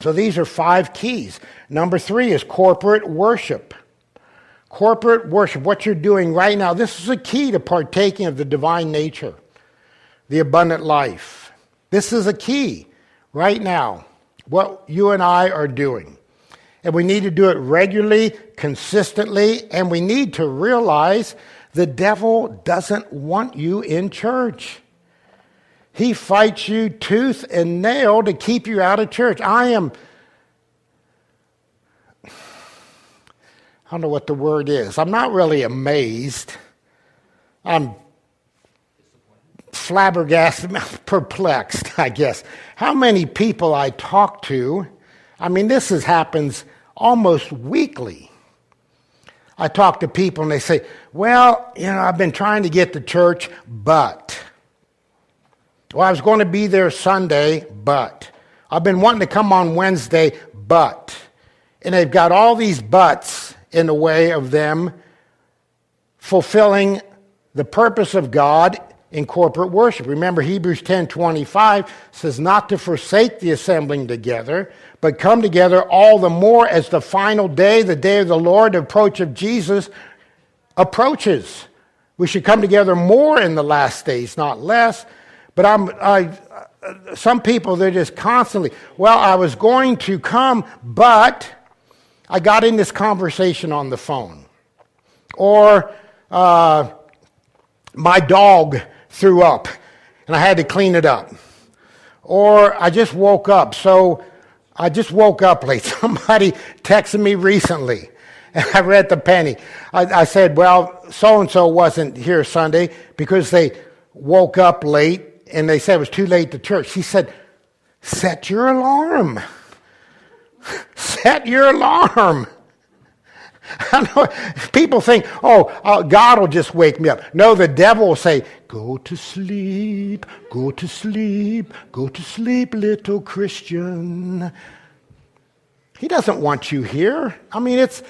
So these are 5 keys. Number 3 is corporate worship. Corporate worship, what you're doing right now, this is a key to partaking of the divine nature, the abundant life. This is a key right now, what you and I are doing. And we need to do it regularly, consistently, and we need to realize the devil doesn't want you in church. He fights you tooth and nail to keep you out of church. I don't know what the word is. I'm not really amazed. I'm flabbergasted, perplexed, I guess. How many people I talk to, I mean, happens almost weekly. I talk to people and they say, well, I've been trying to get to church, but. Well, I was going to be there Sunday, but. I've been wanting to come on Wednesday, but. And they've got all these buts in the way of them fulfilling the purpose of God in corporate worship. Remember, Hebrews 10:25 says not to forsake the assembling together, but come together all the more as the final day, the day of the Lord, the approach of Jesus approaches. We should come together more in the last days, not less. But some people, they're just constantly, well, I was going to come, but I got in this conversation on the phone. Or my dog threw up and I had to clean it up. Or I just woke up, so I just woke up late. Somebody texted me recently and I read the penny. I said, well, so-and-so wasn't here Sunday because they woke up late and they said it was too late to church. She said, set your alarm. Set your alarm. I know people think, God will just wake me up. No, the devil will say, go to sleep, go to sleep, go to sleep, little Christian. He doesn't want you here. I mean, if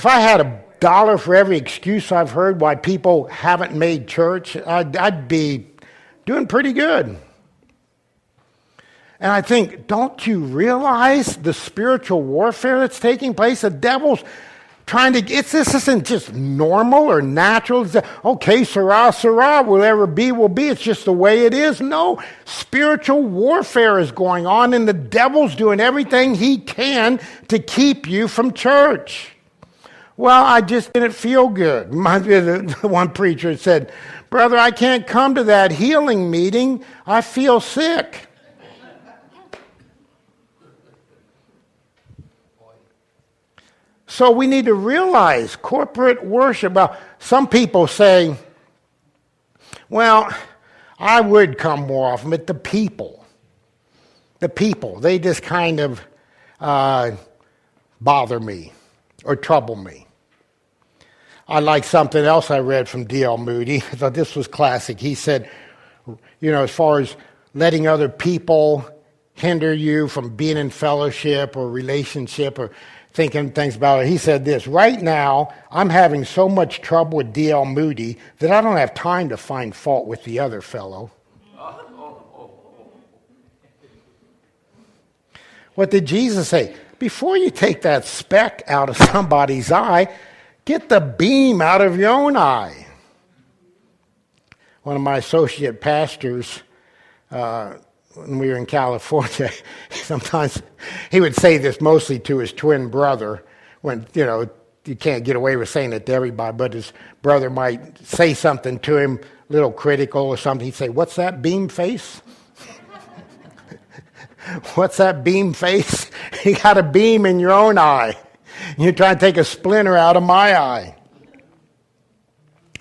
I had $1 for every excuse I've heard why people haven't made church, I'd be doing pretty good. And I think, don't you realize the spiritual warfare that's taking place? The devil's trying to, this isn't just normal or natural. It's, okay, Sarah, whatever be will be. It's just the way it is. No, spiritual warfare is going on and the devil's doing everything he can to keep you from church. Well, I just didn't feel good. The one preacher said, brother, I can't come to that healing meeting. I feel sick. So we need to realize corporate worship. Well, some people say, well, I would come more often, but the people, they just kind of bother me or trouble me. I like something else I read from D.L. Moody. I thought this was classic. He said, as far as letting other people hinder you from being in fellowship or relationship or thinking things about it. He said this, right now, I'm having so much trouble with D.L. Moody that I don't have time to find fault with the other fellow. What did Jesus say? Before you take that speck out of somebody's eye, get the beam out of your own eye. One of my associate pastors, when we were in California, sometimes he would say this mostly to his twin brother when, you can't get away with saying it to everybody, but his brother might say something to him, a little critical or something. He'd say, what's that beam face? What's that beam face? You got a beam in your own eye. You're trying to take a splinter out of my eye.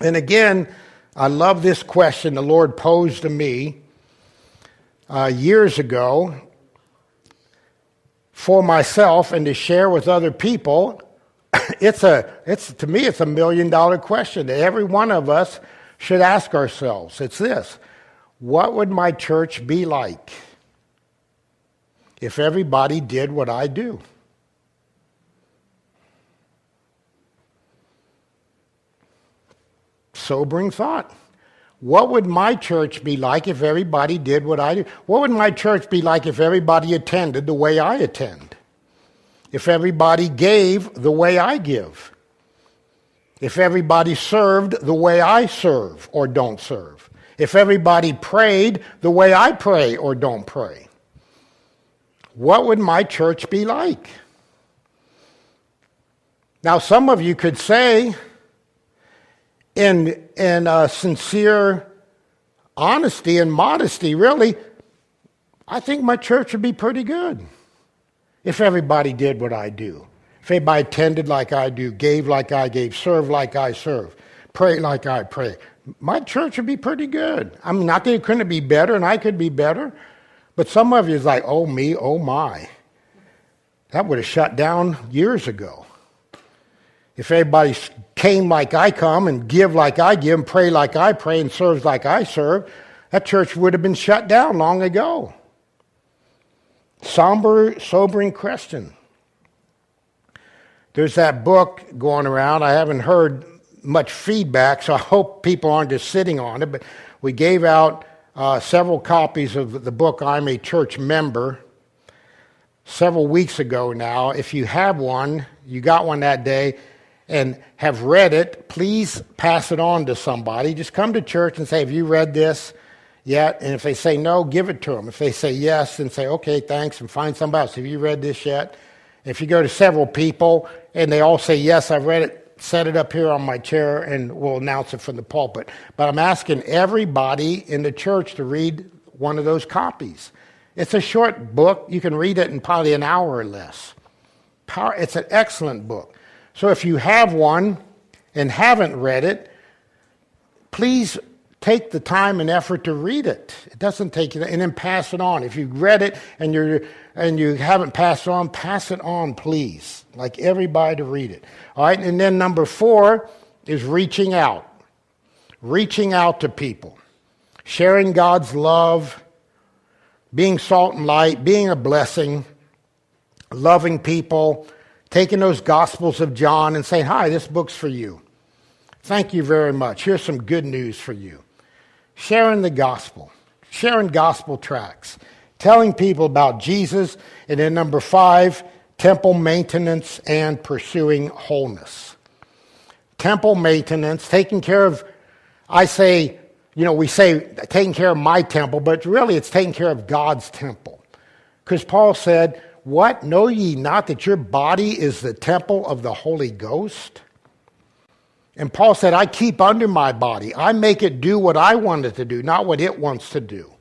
And again, I love this question the Lord posed to me years ago for myself and to share with other people. To me, it's $1 million question that every one of us should ask ourselves. It's this: what would my church be like if everybody did what I do? Sobering thought. What would my church be like if everybody did what I do? What would my church be like if everybody attended the way I attend? If everybody gave the way I give? If everybody served the way I serve or don't serve? If everybody prayed the way I pray or don't pray? What would my church be like? Now, some of you could say, in sincere honesty and modesty, really, I think my church would be pretty good if everybody did what I do. If everybody attended like I do, gave like I gave, served like I serve, prayed like I pray. My church would be pretty good. I mean, not that it couldn't be better and I could be better, but some of you is like, oh me, oh my. That would have shut down years ago. If everybody came like I come and give like I give and pray like I pray and serves like I serve, that church would have been shut down long ago. Sobering question. There's that book going around. I haven't heard much feedback, so I hope people aren't just sitting on it, but we gave out several copies of the book, I'm a Church Member, several weeks ago now. If you have one, you got one that day, and have read it, please pass it on to somebody. Just come to church and say, have you read this yet? And if they say no, give it to them. If they say yes, then say, okay, thanks, and find somebody else. Have you read this yet? If you go to several people and they all say, yes, I've read it, set it up here on my chair and we'll announce it from the pulpit. But I'm asking everybody in the church to read one of those copies. It's a short book. You can read it in probably an hour or less. It's an excellent book. So if you have one and haven't read it, please take the time and effort to read it. It doesn't take you, and then pass it on. If you've read it and you haven't passed it on, pass it on, please. Like everybody to read it. All right, and then number 4 is reaching out. Reaching out to people. Sharing God's love, being salt and light, being a blessing, loving people, taking those Gospels of John and saying, hi, this book's for you. Thank you very much. Here's some good news for you. Sharing the gospel. Sharing gospel tracts. Telling people about Jesus. And then number 5, temple maintenance and pursuing wholeness. Temple maintenance, taking care of, we say taking care of my temple, but really it's taking care of God's temple. Because Paul said, what? Know ye not that your body is the temple of the Holy Ghost? And Paul said, I keep under my body. I make it do what I want it to do, not what it wants to do.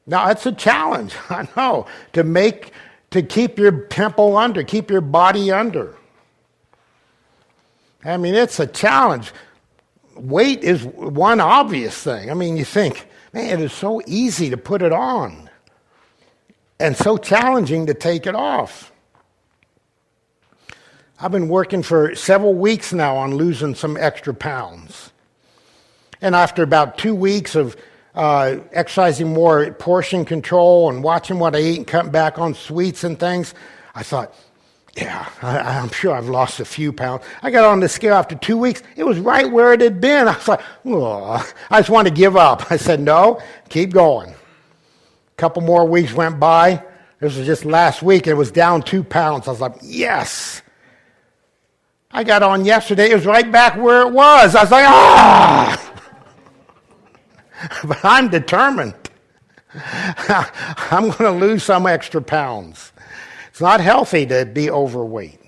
Now, it's a challenge, I know, to keep your temple under, keep your body under. I mean, it's a challenge. Weight is one obvious thing. I mean, you think, man, it is so easy to put it on. And so challenging to take it off. I've been working for several weeks now on losing some extra pounds. And after about 2 weeks of exercising more portion control and watching what I eat and cutting back on sweets and things, I thought, yeah, I'm sure I've lost a few pounds. I got on the scale after 2 weeks. It was right where it had been. I was like, oh, I just wanted to give up. I said, no, keep going. A couple more weeks went by. This was just last week. It was down 2 pounds. I was like, yes. I got on yesterday. It was right back where it was. I was like, ah! But I'm determined. I'm going to lose some extra pounds. It's not healthy to be overweight.